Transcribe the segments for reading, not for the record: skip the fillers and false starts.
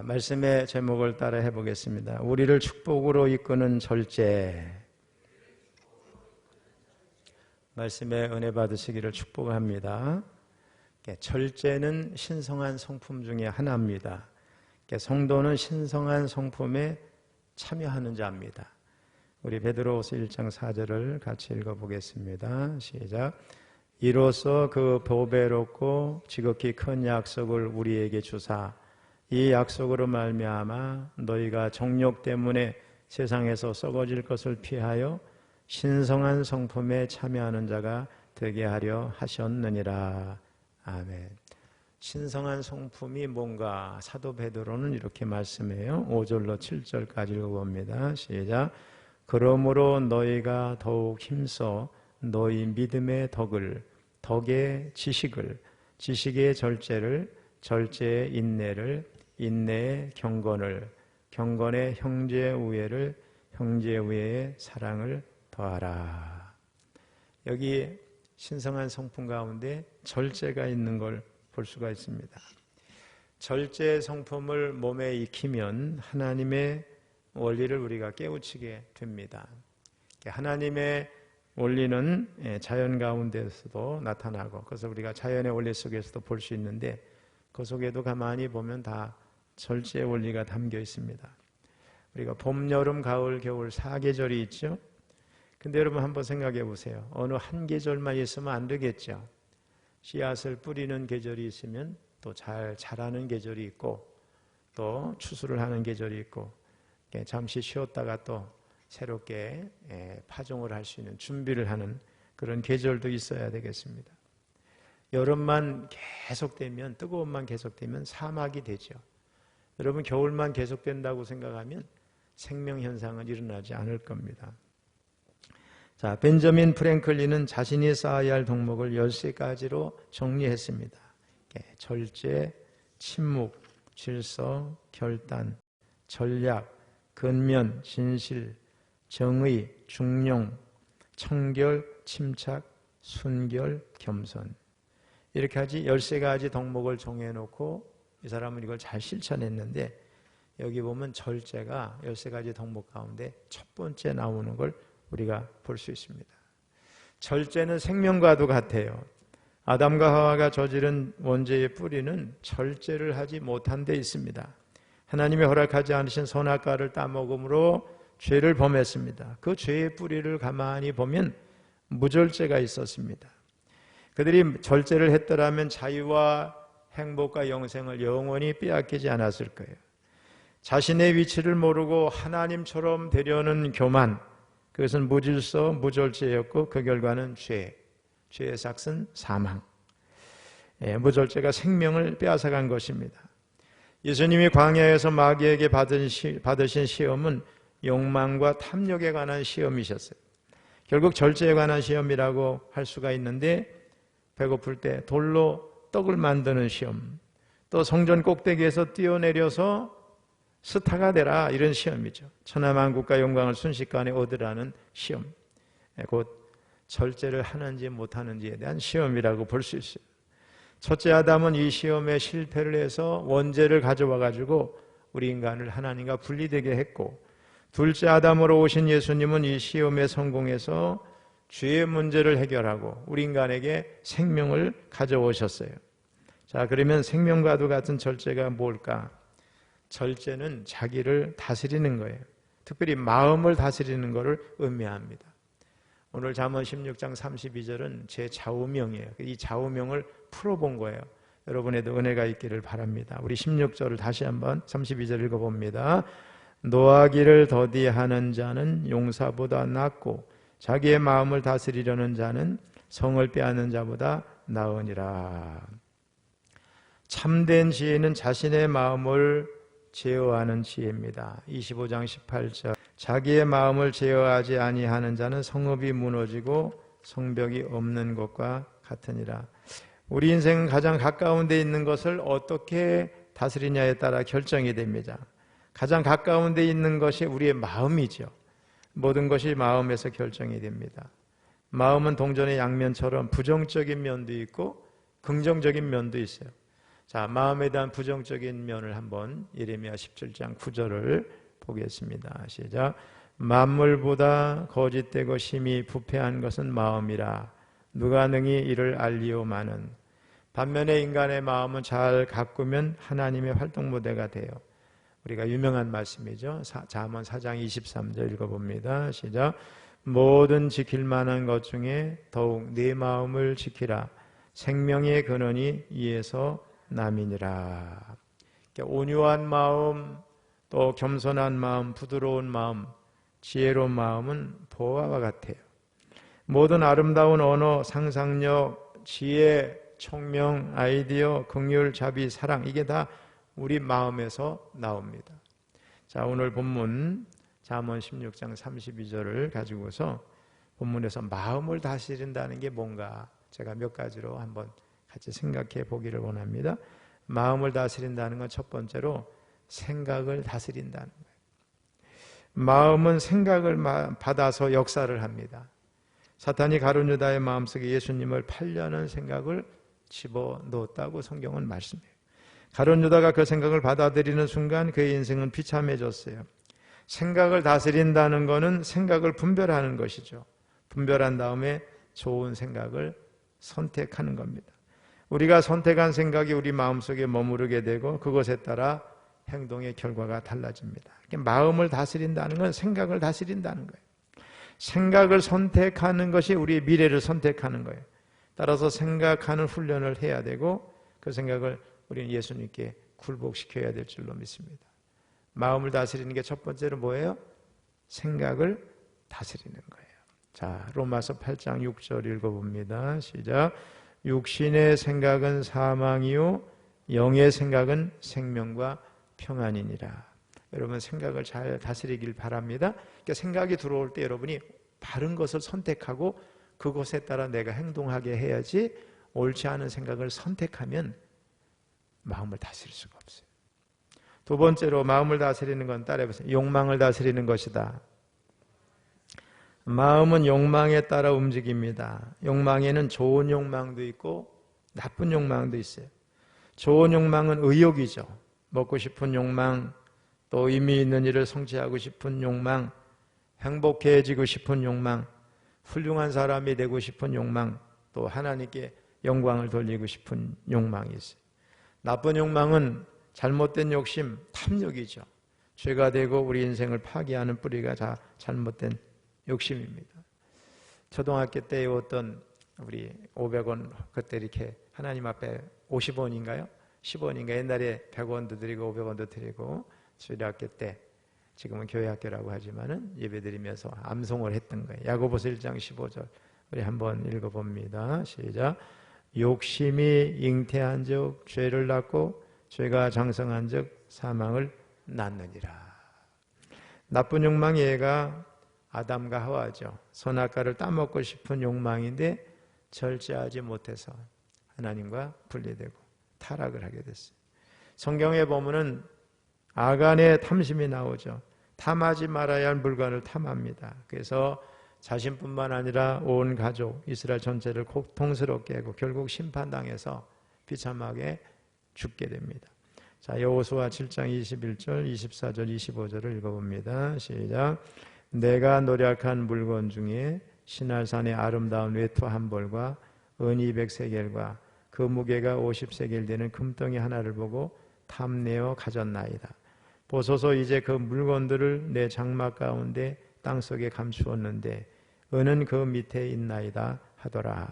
말씀의 제목을 따라 해보겠습니다. 우리를 축복으로 이끄는 절제. 말씀의 은혜 받으시기를 축복합니다. 절제는 신성한 성품 중에 하나입니다. 성도는 신성한 성품에 참여하는 자입니다. 우리 베드로후서 1장 4절을 같이 읽어보겠습니다. 시작. 이로써 그 보배롭고 지극히 큰 약속을 우리에게 주사 이 약속으로 말미암아 너희가 정욕 때문에 세상에서 썩어질 것을 피하여 신성한 성품에 참여하는 자가 되게 하려 하셨느니라. 아멘. 신성한 성품이 뭔가 사도 베드로는 이렇게 말씀해요. 5절로 7절까지 읽어봅니다. 시작. 그러므로 너희가 더욱 힘써 너희 믿음의 덕을, 덕의 지식을, 지식의 절제를, 절제의 인내를, 인내의 경건을, 경건의 형제 우애를, 형제 우애의 사랑을 더하라. 여기 신성한 성품 가운데 절제가 있는 걸 볼 수가 있습니다. 절제 성품을 몸에 익히면 하나님의 원리를 우리가 깨우치게 됩니다. 하나님의 원리는 자연 가운데서도 나타나고, 그래서 우리가 자연의 원리 속에서도 볼 수 있는데 그 속에도 가만히 보면 다 절제의 원리가 담겨 있습니다. 우리가 봄, 여름, 가을, 겨울 4계절이 있죠. 근데 여러분 한번 생각해 보세요. 어느 한 계절만 있으면 안 되겠죠. 씨앗을 뿌리는 계절이 있으면 또 잘 자라는 계절이 있고, 또 추수를 하는 계절이 있고, 잠시 쉬었다가 또 새롭게 파종을 할 수 있는 준비를 하는 그런 계절도 있어야 되겠습니다. 여름만 계속되면, 뜨거움만 계속되면 사막이 되죠. 여러분 겨울만 계속된다고 생각하면 생명현상은 일어나지 않을 겁니다. 자, 벤저민 프랭클린은 자신이 쌓아야 할 덕목을 13가지로 정리했습니다. 절제, 침묵, 질서, 결단, 전략, 근면, 진실, 정의, 중용, 청결, 침착, 순결, 겸손. 이렇게 하지 13가지 덕목을 정해놓고 이 사람은 이걸 잘 실천했는데, 여기 보면 절제가 13가지 덕목 가운데 첫 번째 나오는 걸 우리가 볼 수 있습니다. 절제는 생명과도 같아요. 아담과 하와가 저지른 원죄의 뿌리는 절제를 하지 못한 데 있습니다. 하나님이 허락하지 않으신 선악과를 따먹음으로 죄를 범했습니다. 그 죄의 뿌리를 가만히 보면 무절제가 있었습니다. 그들이 절제를 했더라면 자유와 행복과 영생을 영원히 빼앗기지 않았을 거예요. 자신의 위치를 모르고 하나님처럼 되려는 교만, 그것은 무질서, 무절제였고 그 결과는 죄의 삭은 사망. 무절제가 생명을 빼앗아간 것입니다. 예수님이 광야에서 마귀에게 받으신 시험은 욕망과 탐욕에 관한 시험이셨어요. 결국 절제에 관한 시험이라고 할 수가 있는데, 배고플 때 돌로 떡을 만드는 시험, 또 성전 꼭대기에서 뛰어내려서 스타가 되라, 이런 시험이죠. 천하만국과 영광을 순식간에 얻으라는 시험. 곧 절제를 하는지 못하는지에 대한 시험이라고 볼 수 있어요. 첫째 아담은 이 시험에 실패를 해서 원죄를 가져와 가지고 우리 인간을 하나님과 분리되게 했고, 둘째 아담으로 오신 예수님은 이 시험에 성공해서 죄의 문제를 해결하고 우리 인간에게 생명을 가져오셨어요. 자, 그러면 생명과도 같은 절제가 뭘까? 절제는 자기를 다스리는 거예요. 특별히 마음을 다스리는 것을 의미합니다. 오늘 잠언 16장 32절은 제 좌우명이에요. 이 좌우명을 풀어본 거예요. 여러분에도 은혜가 있기를 바랍니다. 우리 16절을 다시 한번 32절 읽어봅니다. 노하기를 더디하는 자는 용사보다 낫고 자기의 마음을 다스리려는 자는 성을 빼앗는 자보다 나으니라. 참된 지혜는 자신의 마음을 제어하는 지혜입니다. 25장 18절. 자기의 마음을 제어하지 아니하는 자는 성읍이 무너지고 성벽이 없는 것과 같으니라. 우리 인생은 가장 가까운 데 있는 것을 어떻게 다스리냐에 따라 결정이 됩니다. 가장 가까운 데 있는 것이 우리의 마음이죠. 모든 것이 마음에서 결정이 됩니다. 마음은 동전의 양면처럼 부정적인 면도 있고 긍정적인 면도 있어요. 자, 마음에 대한 부정적인 면을 한번 예레미야 17장 9절을 보겠습니다. 시작. 만물보다 거짓되고 심히 부패한 것은 마음이라 누가 능히 이를 알리오마는. 반면에 인간의 마음은 잘 가꾸면 하나님의 활동 무대가 돼요. 우리가 유명한 말씀이죠. 잠언 4장 23절 읽어봅니다. 시작. 모든 지킬 만한 것 중에 더욱 네 마음을 지키라. 생명의 근원이 이에서 남이니라. 온유한 마음, 또 겸손한 마음, 부드러운 마음, 지혜로운 마음은 보화와 같아요. 모든 아름다운 언어, 상상력, 지혜, 총명, 아이디어, 긍휼, 자비, 사랑, 이게 다 우리 마음에서 나옵니다. 자, 오늘 본문 잠언 16장 32절을 가지고서 본문에서 마음을 다스린다는 게 뭔가 제가 몇 가지로 한번 같이 생각해 보기를 원합니다. 마음을 다스린다는 건 첫 번째로 생각을 다스린다는 거예요. 마음은 생각을 받아서 역사를 합니다. 사탄이 가룟 유다의 마음속에 예수님을 팔려는 생각을 집어넣었다고 성경은 말씀해요. 가룟 유다가 그 생각을 받아들이는 순간 그의 인생은 비참해졌어요. 생각을 다스린다는 것은 생각을 분별하는 것이죠. 분별한 다음에 좋은 생각을 선택하는 겁니다. 우리가 선택한 생각이 우리 마음속에 머무르게 되고 그것에 따라 행동의 결과가 달라집니다. 마음을 다스린다는 건 생각을 다스린다는 거예요. 생각을 선택하는 것이 우리의 미래를 선택하는 거예요. 따라서 생각하는 훈련을 해야 되고 그 생각을 우리는 예수님께 굴복시켜야 될 줄로 믿습니다. 마음을 다스리는 게 첫 번째로 뭐예요? 생각을 다스리는 거예요. 자, 로마서 8장 6절 읽어봅니다. 시작. 육신의 생각은 사망이요 영의 생각은 생명과 평안이니라. 여러분 생각을 잘 다스리길 바랍니다. 그러니까 생각이 들어올 때 여러분이 바른 것을 선택하고 그것에 따라 내가 행동하게 해야지 옳지 않은 생각을 선택하면 마음을 다스릴 수가 없어요. 두 번째로 마음을 다스리는 건 따라해보세요. 욕망을 다스리는 것이다. 마음은 욕망에 따라 움직입니다. 욕망에는 좋은 욕망도 있고 나쁜 욕망도 있어요. 좋은 욕망은 의욕이죠. 먹고 싶은 욕망, 또 의미 있는 일을 성취하고 싶은 욕망, 행복해지고 싶은 욕망, 훌륭한 사람이 되고 싶은 욕망, 또 하나님께 영광을 돌리고 싶은 욕망이 있어요. 나쁜 욕망은 잘못된 욕심, 탐욕이죠. 죄가 되고 우리 인생을 파괴하는 뿌리가 다 잘못된 욕심입니다. 초등학교 때 어떤 우리 500원 그때 이렇게 하나님 앞에 50원인가요? 10원인가 옛날에 100원도 드리고 500원도 드리고 주일학교 때 지금은 교회학교라고 하지만은 예배드리면서 암송을 했던 거예요. 야고보서 1장 15절 우리 한번 읽어봅니다. 시작. 욕심이 잉태한 즉 죄를 낳고 죄가 장성한 즉 사망을 낳느니라. 나쁜 욕망이 얘가 아담과 하와죠. 선악과를 따먹고 싶은 욕망인데 절제하지 못해서 하나님과 분리되고 타락을 하게 됐어요. 성경에 보면은 아간의 탐심이 나오죠. 탐하지 말아야 할 물건을 탐합니다. 그래서 자신뿐만 아니라 온 가족, 이스라엘 전체를 고통스럽게 하고 결국 심판당해서 비참하게 죽게 됩니다. 자, 여호수아 7장 21절, 24절, 25절을 읽어봅니다. 시작. 내가 노력한 물건 중에 시날산의 아름다운 외투 한 벌과 은 200세겔과 그 무게가 50세겔 되는 금덩이 하나를 보고 탐내어 가졌나이다. 보소서 이제 그 물건들을 내 장막 가운데 땅속에 감추었는데 은은 그 밑에 있나이다 하더라.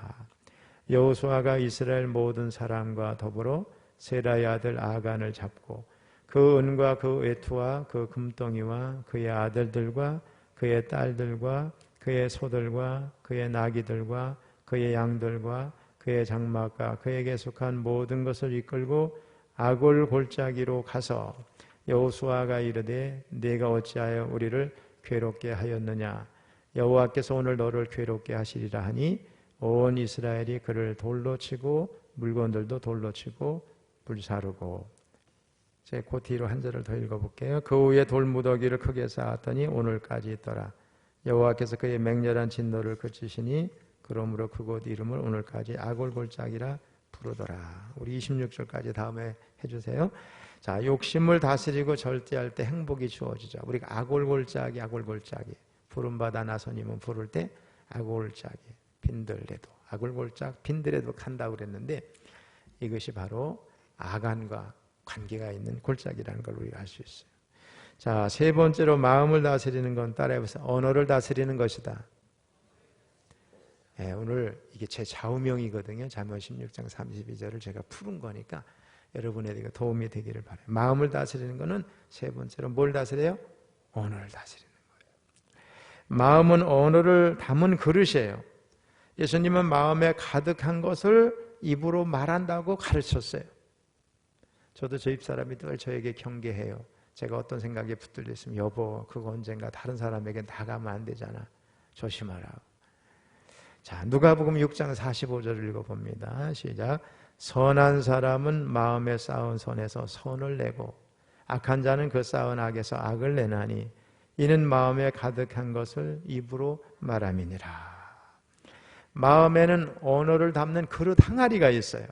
여호수아가 이스라엘 모든 사람과 더불어 세라의 아들 아간을 잡고 그 은과 그 외투와 그 금덩이와 그의 아들들과 그의 딸들과 그의 소들과 그의 나귀들과 그의 양들과 그의 장막과 그에게 속한 모든 것을 이끌고 아골 골짜기로 가서 여호수아가 이르되 네가 어찌하여 우리를 괴롭게 하였느냐. 여호와께서 오늘 너를 괴롭게 하시리라 하니 온 이스라엘이 그를 돌로 치고 물건들도 돌로 치고 불사르고. 제가 그 뒤로 한 절을 더 읽어볼게요. 그 후에 돌무더기를 크게 쌓았더니 오늘까지 있더라. 여호와께서 그의 맹렬한 진노를 그치시니 그러므로 그곳 이름을 오늘까지 아골골짜기라 부르더라. 우리 26절까지 다음에 해주세요. 자, 욕심을 다스리고 절제할 때 행복이 주어지죠. 우리가 아골골짜기 부름받아 나서님은 부를 때 아골골짜기 빈들레도 아골골짝 빈들레도 간다고 그랬는데 이것이 바로 아간과 관계가 있는 골짜기라는 걸 우리가 알 수 있어요. 자, 세 번째로 마음을 다스리는 건 따라해보세요. 언어를 다스리는 것이다. 네, 오늘 이게 제 좌우명이거든요. 잠언 16장 32절을 제가 푸른 거니까 여러분에게 도움이 되기를 바라요. 마음을 다스리는 거는 세 번째로 뭘 다스려요? 언어를 다스리는 거예요. 마음은 언어를 담은 그릇이에요. 예수님은 마음에 가득한 것을 입으로 말한다고 가르쳤어요. 저도 저 집사람이 늘 저에게 경계해요. 제가 어떤 생각에 붙들려 있으면 여보 그거 언젠가 다른 사람에게 나가면 안 되잖아. 조심하라. 자, 누가복음 6장 45절을 읽어봅니다. 시작. 선한 사람은 마음에 쌓은 선에서 선을 내고 악한 자는 그 쌓은 악에서 악을 내나니 이는 마음에 가득한 것을 입으로 말함이니라. 마음에는 언어를 담는 그릇 항아리가 있어요.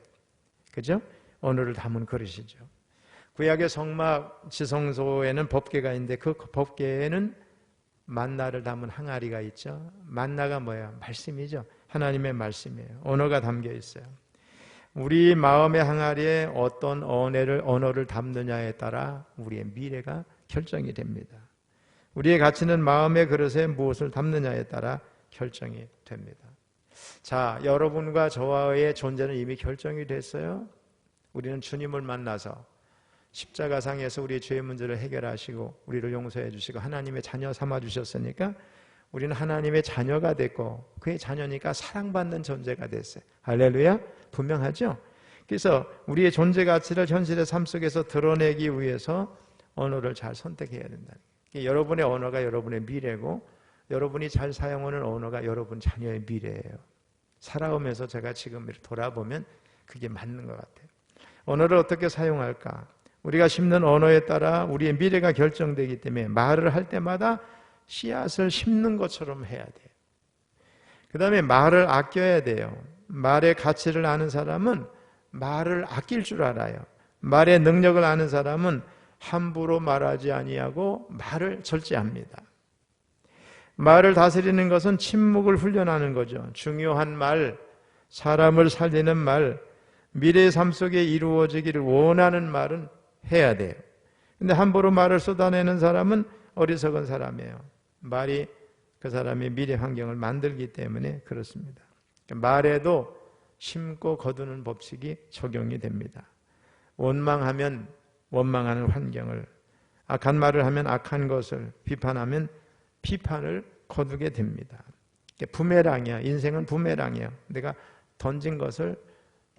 그죠? 언어를 담은 그릇이죠. 구약의 성막 지성소에는 법궤가 있는데 그 법궤에는 만나를 담은 항아리가 있죠. 만나가 뭐예요? 말씀이죠. 하나님의 말씀이에요. 언어가 담겨 있어요. 우리 마음의 항아리에 어떤 언어를 담느냐에 따라 우리의 미래가 결정이 됩니다. 우리의 가치는 마음의 그릇에 무엇을 담느냐에 따라 결정이 됩니다. 자, 여러분과 저와의 존재는 이미 결정이 됐어요. 우리는 주님을 만나서 십자가상에서 우리의 죄의 문제를 해결하시고 우리를 용서해 주시고 하나님의 자녀 삼아 주셨으니까 우리는 하나님의 자녀가 됐고 그의 자녀니까 사랑받는 존재가 됐어요. 할렐루야. 분명하죠? 그래서 우리의 존재 가치를 현실의 삶 속에서 드러내기 위해서 언어를 잘 선택해야 된다. 여러분의 언어가 여러분의 미래고 여러분이 잘 사용하는 언어가 여러분 자녀의 미래예요. 살아오면서 제가 지금 돌아보면 그게 맞는 것 같아요. 언어를 어떻게 사용할까? 우리가 심는 언어에 따라 우리의 미래가 결정되기 때문에 말을 할 때마다 씨앗을 심는 것처럼 해야 돼요. 그 다음에 말을 아껴야 돼요. 말의 가치를 아는 사람은 말을 아낄 줄 알아요. 말의 능력을 아는 사람은 함부로 말하지 아니하고 말을 절제합니다. 말을 다스리는 것은 침묵을 훈련하는 거죠. 중요한 말, 사람을 살리는 말, 미래의 삶 속에 이루어지기를 원하는 말은 해야 돼요. 근데 함부로 말을 쏟아내는 사람은 어리석은 사람이에요. 말이 그 사람의 미래 환경을 만들기 때문에 그렇습니다. 말에도 심고 거두는 법칙이 적용이 됩니다. 원망하면 원망하는 환경을, 악한 말을 하면 악한 것을, 비판하면 비판을 거두게 됩니다. 부메랑이야. 인생은 부메랑이에요. 내가 던진 것을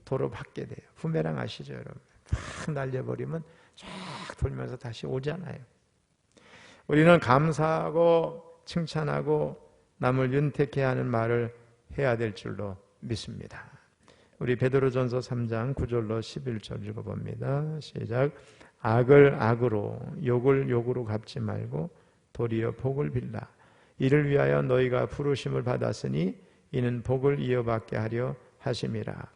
도로 받게 돼요. 부메랑 아시죠, 여러분? 팍 날려버리면 쫙 돌면서 다시 오잖아요. 우리는 감사하고 칭찬하고 남을 윤택해야 하는 말을 해야 될 줄로 믿습니다. 우리 베드로전서 3장 9절로 11절 읽어봅니다. 시작. 악을 악으로 욕을 욕으로 갚지 말고 도리어 복을 빌라. 이를 위하여 너희가 부르심을 받았으니 이는 복을 이어받게 하려 하심이라.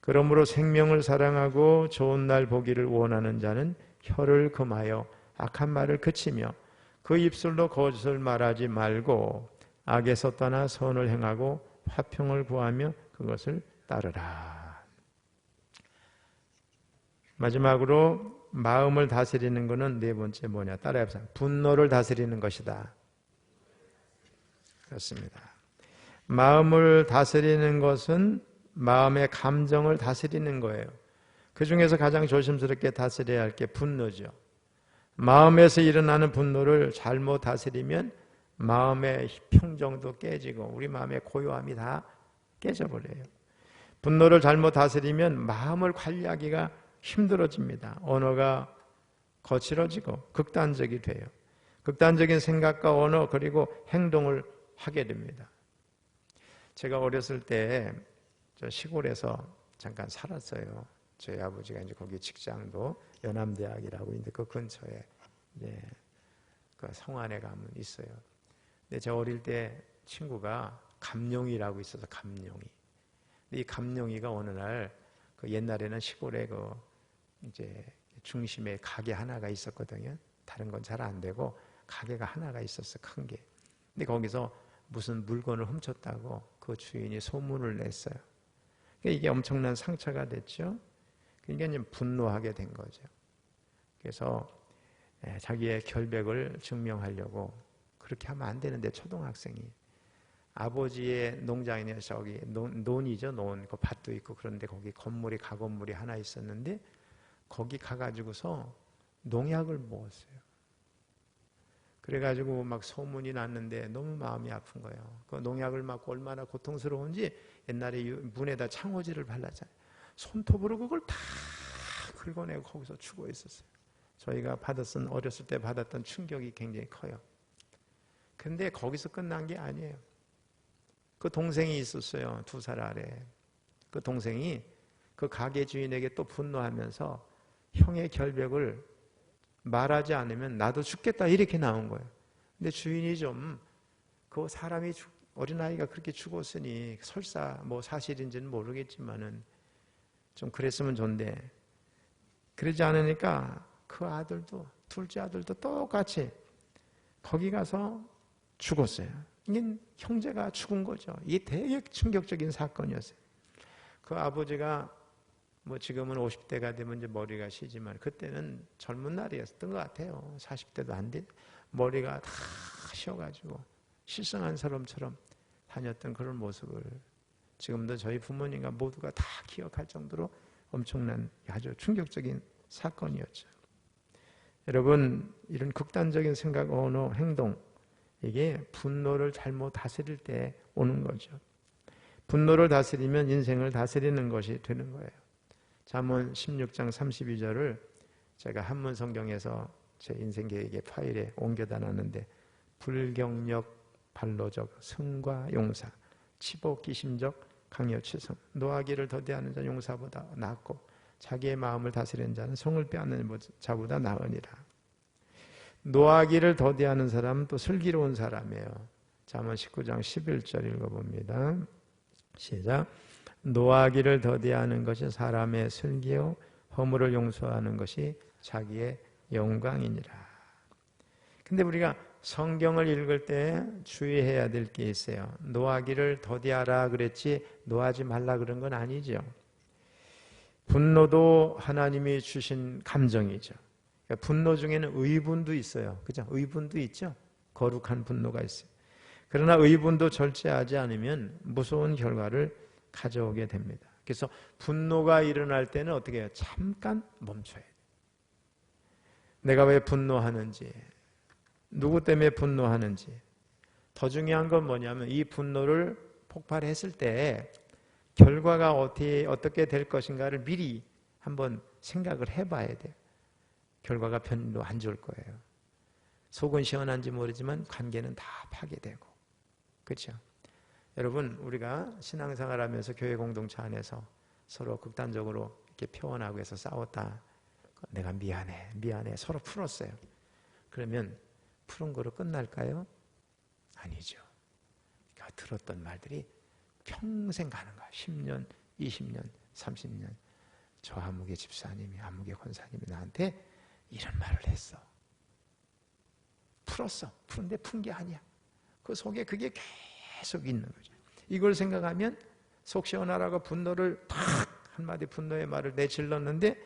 그러므로 생명을 사랑하고 좋은 날 보기를 원하는 자는 혀를 금하여 악한 말을 그치며 그 입술로 거짓을 말하지 말고 악에서 떠나 선을 행하고 화평을 구하며 그것을 따르라. 마지막으로 마음을 다스리는 것은 네 번째 뭐냐? 따라해보세요. 분노를 다스리는 것이다. 그렇습니다. 마음을 다스리는 것은 마음의 감정을 다스리는 거예요. 그 중에서 가장 조심스럽게 다스려야 할 게 분노죠. 마음에서 일어나는 분노를 잘못 다스리면 마음의 평정도 깨지고 우리 마음의 고요함이 다 깨져버려요. 분노를 잘못 다스리면 마음을 관리하기가 힘들어집니다. 언어가 거칠어지고 극단적이 돼요. 극단적인 생각과 언어 그리고 행동을 하게 됩니다. 제가 어렸을 때 저 시골에서 잠깐 살았어요. 저희 아버지가 이제 거기 직장도 연암대학이라고 있는데 그 근처에 이제 그 성안에 가면 있어요. 근데 저 어릴 때 친구가 감룡이라고 있어서 감룡이. 이 감룡이가 어느 날 그 옛날에는 시골에 그 이제 중심에 가게 하나가 있었거든요. 다른 건 잘 안 되고 가게가 하나가 있었어, 큰 게. 근데 거기서 무슨 물건을 훔쳤다고 그 주인이 소문을 냈어요. 그러니까 이게 엄청난 상처가 됐죠. 그러니까 이제 분노하게 된 거죠. 그래서 자기의 결백을 증명하려고, 그렇게 하면 안 되는데 초등학생이 아버지의 농장이냐, 저기 논이죠, 논. 그 밭도 있고 그런데 거기 건물이, 가건물이 하나 있었는데 거기 가가지고서 농약을 먹었어요. 그래가지고 막 소문이 났는데 너무 마음이 아픈 거예요. 그 농약을 맞고 얼마나 고통스러운지 옛날에 문에다 창호지를 발랐잖아요. 손톱으로 그걸 다 긁어내고 거기서 죽어 있었어요. 저희가 어렸을 때 받았던 충격이 굉장히 커요. 근데 거기서 끝난 게 아니에요. 그 동생이 있었어요. 2살 아래. 그 동생이 그 가게 주인에게 또 분노하면서 형의 결백을 말하지 않으면 나도 죽겠다, 이렇게 나온 거예요. 근데 주인이 좀, 그 사람이 어린아이가 그렇게 죽었으니 설사 뭐 사실인지는 모르겠지만은 좀 그랬으면 좋은데, 그러지 않으니까 그 아들도, 둘째 아들도 똑같이 거기 가서 죽었어요. 이게 형제가 죽은 거죠. 이게 되게 충격적인 사건이었어요. 그 아버지가 뭐 지금은 50대가 되면 이제 머리가 시지만 그때는 젊은 날이었던 것 같아요. 40대도 안 돼. 머리가 다 쉬어가지고 실성한 사람처럼 다녔던 그런 모습을 지금도 저희 부모님과 모두가 다 기억할 정도로 엄청난 아주 충격적인 사건이었죠. 여러분, 이런 극단적인 생각, 언어, 행동, 이게 분노를 잘못 다스릴 때 오는 거죠. 분노를 다스리면 인생을 다스리는 것이 되는 거예요. 잠언 16장 32절을 제가 한문 성경에서 제 인생 계획의 파일에 옮겨다 놨는데, 불경력, 발로적, 승과 용사, 치복기심적, 강요치성, 노하기를 더디하는 자 용사보다 낫고 자기의 마음을 다스리는 자는 성을 빼앗는 자보다 나으니라. 노하기를 더디하는 사람은 또 슬기로운 사람이에요. 잠언 19장 11절 읽어봅니다. 시작. 노하기를 더디하는 것이 사람의 슬기요 허물을 용서하는 것이 자기의 영광이니라. 근데 우리가 성경을 읽을 때 주의해야 될 게 있어요. 노하기를 더디하라 그랬지 노하지 말라 그런 건 아니죠. 분노도 하나님이 주신 감정이죠. 그러니까 분노 중에는 의분도 있어요. 그죠? 의분도 있죠. 거룩한 분노가 있어요. 그러나 의분도 절제하지 않으면 무서운 결과를 가져오게 됩니다. 그래서 분노가 일어날 때는 어떻게 해요? 잠깐 멈춰야 돼요. 내가 왜 분노하는지, 누구 때문에 분노하는지. 더 중요한 건 뭐냐면 이 분노를 폭발했을 때 결과가 어떻게 될 것인가를 미리 한번 생각을 해봐야 돼요. 결과가 별로 안 좋을 거예요. 속은 시원한지 모르지만 관계는 다 파괴되고. 그렇죠? 여러분, 우리가 신앙생활하면서 교회 공동체 안에서 서로 극단적으로 이렇게 표현하고 해서 싸웠다. 내가 미안해 서로 풀었어요. 그러면 푸른 거로 끝날까요? 아니죠. 그러니까 들었던 말들이 평생 가는 거야. 10년, 20년, 30년. 저 아무개 집사님이, 아무개 권사님이 나한테 이런 말을 했어. 풀었어. 푸른데 푼 게 아니야. 그 속에 그게 계속 있는 거죠. 이걸 생각하면 속 시원하라고 분노를 탁 한마디 분노의 말을 내질렀는데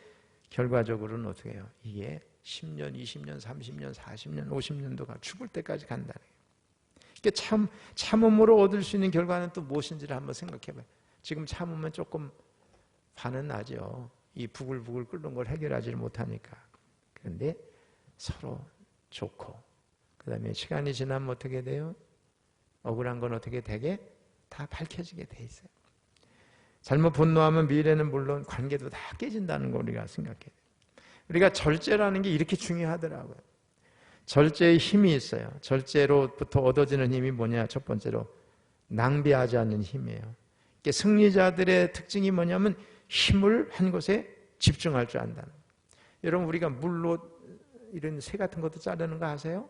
결과적으로는 어떻게 해요? 이게 10년, 20년, 30년, 40년, 50년도가 죽을 때까지 간다는 거예요. 그러니까 참음으로 얻을 수 있는 결과는 또 무엇인지를 한번 생각해봐요. 지금 참으면 조금 화는 나죠. 이 부글부글 끓는 걸 해결하지 못하니까. 그런데 서로 좋고, 그 다음에 시간이 지나면 어떻게 돼요? 억울한 건 어떻게 되게? 다 밝혀지게 돼 있어요. 잘못 분노하면 미래는 물론 관계도 다 깨진다는 걸 우리가 생각해야 돼요. 우리가 절제라는 게 이렇게 중요하더라고요. 절제의 힘이 있어요. 절제로부터 얻어지는 힘이 뭐냐? 첫 번째로 낭비하지 않는 힘이에요. 승리자들의 특징이 뭐냐면 힘을 한 곳에 집중할 줄 안다는 거예요. 여러분, 우리가 물로 이런 새 같은 것도 자르는 거 아세요?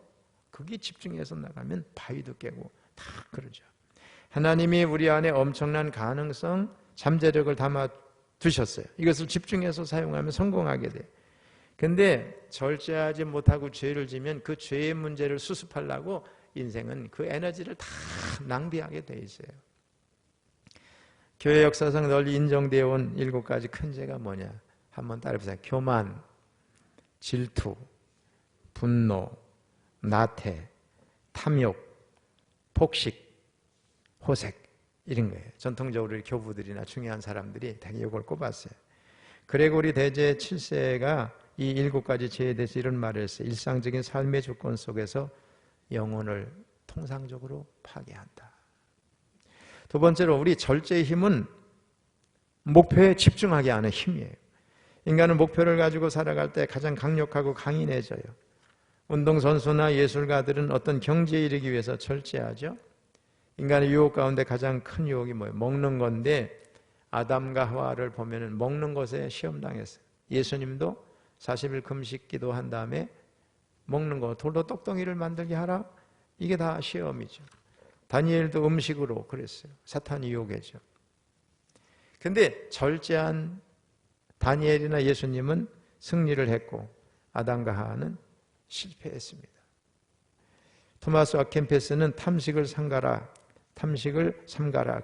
그게 집중해서 나가면 바위도 깨고 다 그러죠. 하나님이 우리 안에 엄청난 가능성, 잠재력을 담아 두셨어요. 이것을 집중해서 사용하면 성공하게 돼요. 근데 절제하지 못하고 죄를 지면 그 죄의 문제를 수습하려고 인생은 그 에너지를 다 낭비하게 돼 있어요. 교회 역사상 널리 인정되어 온 7가지 큰 죄가 뭐냐? 한번 따라해보세요. 교만, 질투, 분노, 나태, 탐욕, 폭식, 호색, 이런 거예요. 전통적으로 교부들이나 중요한 사람들이 되게 이걸 꼽았어요. 그레고리 대제 7세가 이 7가지 죄에 대해서 이런 말을 했어요. 일상적인 삶의 조건 속에서 영혼을 통상적으로 파괴한다. 두 번째로 우리 절제의 힘은 목표에 집중하게 하는 힘이에요. 인간은 목표를 가지고 살아갈 때 가장 강력하고 강인해져요. 운동선수나 예술가들은 어떤 경지에 이르기 위해서 절제하죠. 인간의 유혹 가운데 가장 큰 유혹이 뭐예요? 먹는 건데 아담과 하와를 보면 먹는 것에 시험당했어요. 예수님도 40일 금식 기도한 다음에 먹는 거, 돌로 똑덩이를 만들게 하라? 이게 다 시험이죠. 다니엘도 음식으로 그랬어요. 사탄이 유혹했죠. 근데 절제한 다니엘이나 예수님은 승리를 했고 아담과 하와는 실패했습니다. 토마스 아켄페스는 탐식을 삼가라.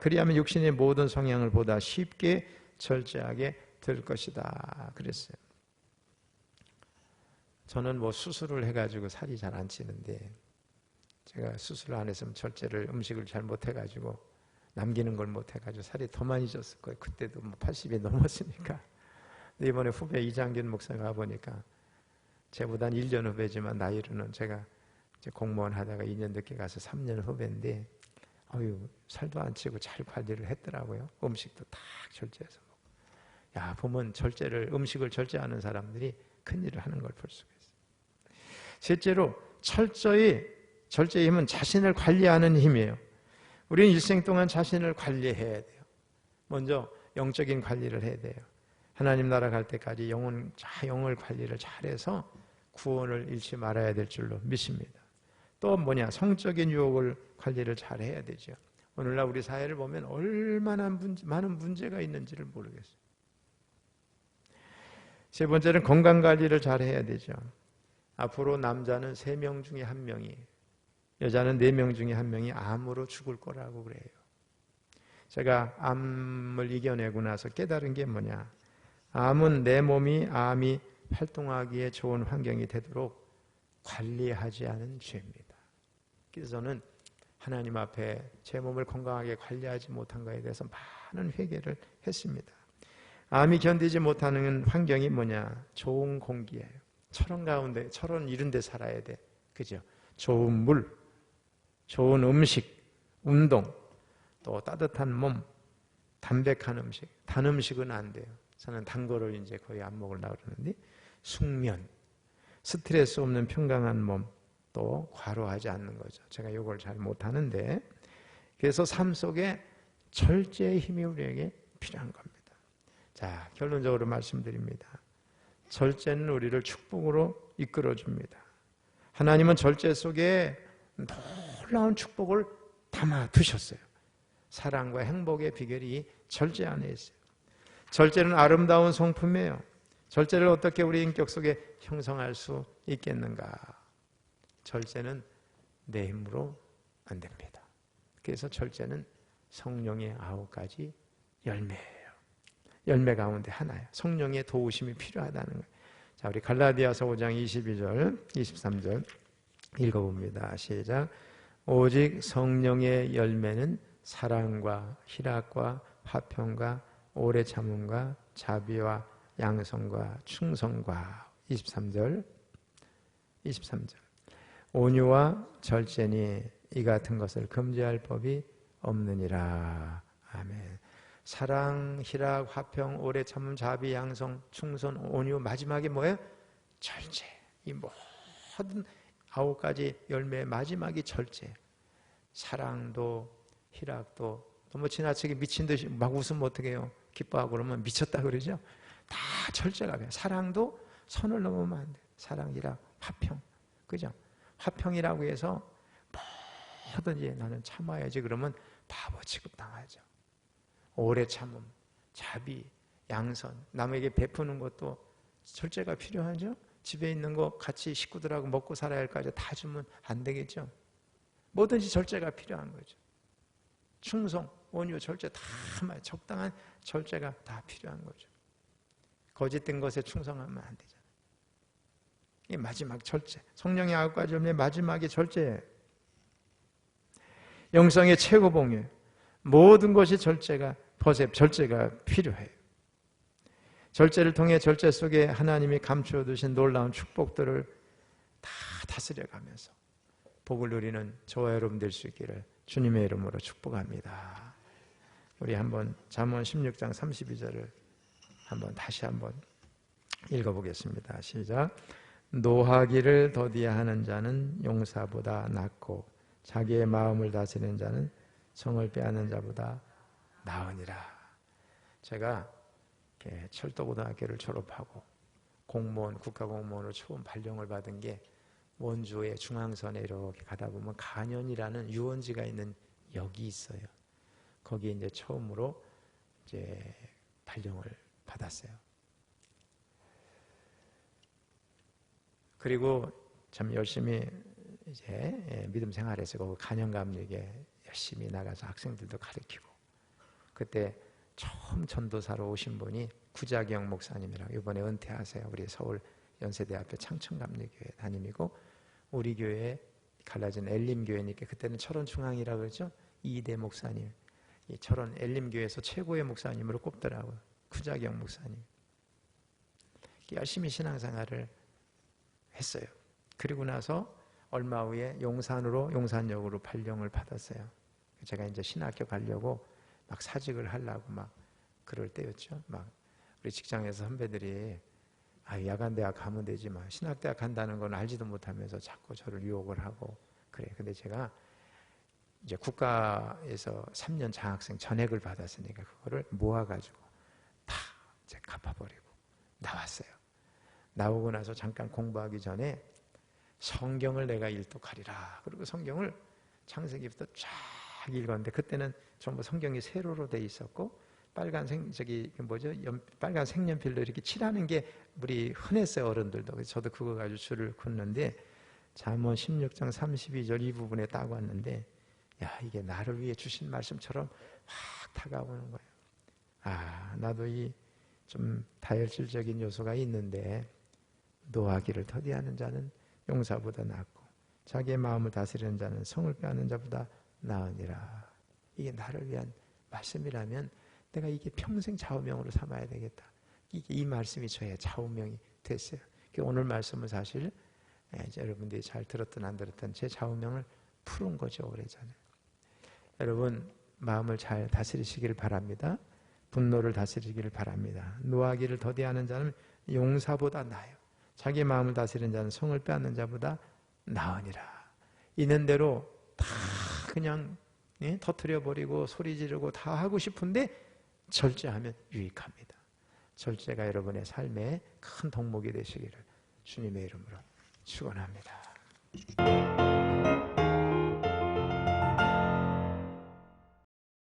그리하면 육신의 모든 성향을 보다 쉽게 절제하게 될 것이다. 그랬어요. 저는 수술을 해가지고 살이 잘 안 찌는데 제가 수술을 안 했으면 절제를 음식을 잘 못해가지고 남기는 걸 못해가지고 살이 더 많이 쪘을 거예요. 그때도 80이 넘었으니까. 근데 이번에 후배 이장균 목사님 와보니까 제보단 1년 후배지만 나이로는 제가 이제 공무원 하다가 2년 늦게 가서 3년 후배인데 살도 안 찌고 잘 관리를 했더라고요. 음식도 딱 절제해서 먹고. 야, 보면 음식을 절제하는 사람들이 큰일을 하는 걸 볼 수가 있어요. 셋째로 절제의 힘은 자신을 관리하는 힘이에요. 우리는 일생 동안 자신을 관리해야 돼요. 먼저 영적인 관리를 해야 돼요. 하나님 나라 갈 때까지 영을 관리를 잘해서 구원을 잃지 말아야 될 줄로 믿습니다. 또 성적인 유혹을 관리를 잘해야 되죠. 오늘날 우리 사회를 보면 얼마나 많은 문제가 있는지를 모르겠어요. 세 번째는 건강관리를 잘해야 되죠. 앞으로 남자는 3명 중에 1명이, 여자는 4명 중에 1명이 암으로 죽을 거라고 그래요. 제가 암을 이겨내고 나서 깨달은 게 뭐냐? 암은 내 몸이 암이 활동하기에 좋은 환경이 되도록 관리하지 않은 죄입니다. 그래서 저는 하나님 앞에 제 몸을 건강하게 관리하지 못한 것에 대해서 많은 회개를 했습니다. 암이 견디지 못하는 환경이 뭐냐? 좋은 공기예요. 철원 이런 데 살아야 돼. 그죠? 좋은 물, 좋은 음식, 운동, 또 따뜻한 몸, 담백한 음식. 단 음식은 안 돼요. 저는 단 거를 이제 거의 안 먹으려고 그러는데, 숙면, 스트레스 없는 평강한 몸, 또 과로하지 않는 거죠. 제가 이걸 잘 못하는데, 그래서 삶 속에 절제의 힘이 우리에게 필요한 겁니다. 자, 결론적으로 말씀드립니다. 절제는 우리를 축복으로 이끌어줍니다. 하나님은 절제 속에 놀라운 축복을 담아 두셨어요. 사랑과 행복의 비결이 절제 안에 있어요. 절제는 아름다운 성품이에요. 절제를 어떻게 우리 인격 속에 형성할 수 있겠는가? 절제는 내 힘으로 안 됩니다. 그래서 절제는 성령의 9가지 열매예요. 열매 가운데 하나예요. 성령의 도우심이 필요하다는 거예요. 자, 우리 갈라디아서 5장 22절, 23절 읽어봅니다. 시작. 오직 성령의 열매는 사랑과 희락과 화평과 오래 참음과 자비와 양성과 충성과 23절 온유와 절제니 이 같은 것을 금지할 법이 없느니라. 아멘. 사랑, 희락, 화평, 오래 참음, 자비, 양성, 충성, 온유, 마지막에 뭐예요? 절제. 이 모든 9가지 열매의 마지막이 절제. 사랑도 희락도 너무 지나치게 미친 듯이 막 웃으면 어떻게 해요? 기뻐하고 그러면 미쳤다 그러죠? 다 절제가 돼요. 사랑도 선을 넘으면 안 돼요. 사랑, 희락, 화평. 그죠? 화평이라고 해서 뭐든지 나는 참아야지 그러면 바보 취급당하죠. 오래 참음, 자비, 양선, 남에게 베푸는 것도 절제가 필요하죠. 집에 있는 거 같이 식구들하고 먹고 살아야 할까지 다 주면 안 되겠죠. 뭐든지 절제가 필요한 거죠. 충성, 온유, 절제 다 적당한 절제가 다 필요한 거죠. 거짓된 것에 충성하면 안 되잖아요. 이게 마지막 절제. 성령의 9가지 험의 마지막이 절제예요. 영성의 최고 봉이에요. 모든 것이 절제가 필요해요. 절제를 통해 절제 속에 하나님이 감추어 두신 놀라운 축복들을 다 다스려가면서 복을 누리는 저와 여러분 될 수 있기를 주님의 이름으로 축복합니다. 우리 한번 잠언 16장 32절을 다시 한번 읽어보겠습니다. 시작. 노하기를 더디하는 자는 용사보다 낫고 자기의 마음을 다스리는 자는 성을 빼앗는 자보다 나으니라. 제가 철도고등학교를 졸업하고 공무원, 국가공무원으로 처음 발령을 받은 게 원주의 중앙선에 이렇게 가다 보면 간현이라는 유원지가 있는 역이 있어요. 거기에 이제 처음으로 이제 발령을 받았어요. 그리고 참 열심히 이제 믿음 생활에서 그 간현감리에 열심히 나가서 학생들도 가르치고, 그때 처음 전도사로 오신 분이 구자경 목사님이라고, 이번에 은퇴하세요. 우리 서울 연세대학교 창천감리교회 담임이고, 우리 교회에 갈라진 엘림교회니까 그때는 철원중앙이라고 그러죠. 이대 목사님, 이 철원 엘림교회에서 최고의 목사님으로 꼽더라고요. 구자경 목사님. 열심히 신앙생활을 했어요. 그리고 나서 얼마 후에 용산역으로 발령을 받았어요. 제가 이제 신학교 가려고 막 사직을 하려고 막 그럴 때였죠. 막 우리 직장에서 선배들이 야간대학 가면 되지만 신학대학 간다는 건 알지도 못하면서 자꾸 저를 유혹을 하고 그래. 근데 제가 이제 국가에서 3년 장학생 전액을 받았으니까 그거를 모아가지고 다 이제 갚아버리고 나왔어요. 나오고 나서 잠깐 공부하기 전에 성경을 내가 일독하리라. 그리고 성경을 창세기부터 쫙 읽었는데, 그때는 전부 성경이 세로로 돼 있었고 빨간 빨간 색연필로 이렇게 칠하는 게 우리 흔했어요, 어른들도. 그래서 저도 그거 가지고 줄을 긋는데 잠언 16장 32절 이 부분에 딱 왔는데, 이게 나를 위해 주신 말씀처럼 확 다가오는 거예요. 나도 이 좀 다혈질적인 요소가 있는데, 노하기를 더디하는 자는 용사보다 낫고 자기의 마음을 다스리는 자는 성을 빼앗는 자보다 나으니라. 이게 나를 위한 말씀이라면 내가 이게 평생 좌우명으로 삼아야 되겠다. 이 말씀이 저의 좌우명이 됐어요. 오늘 말씀은 사실 여러분들이 잘 들었든 안 들었든 제 좌우명을 푸른 거죠, 오래전에. 여러분 마음을 잘 다스리시기를 바랍니다. 분노를 다스리기를 바랍니다. 노하기를 더디하는 자는 용사보다 나아요. 자기 마음을 다스리는 자는 성을 빼앗는 자보다 나으니라. 있는 대로 다 그냥 터뜨려버리고 소리 지르고 다 하고 싶은데 절제하면 유익합니다. 절제가 여러분의 삶에 큰 덕목이 되시기를 주님의 이름으로 축원합니다.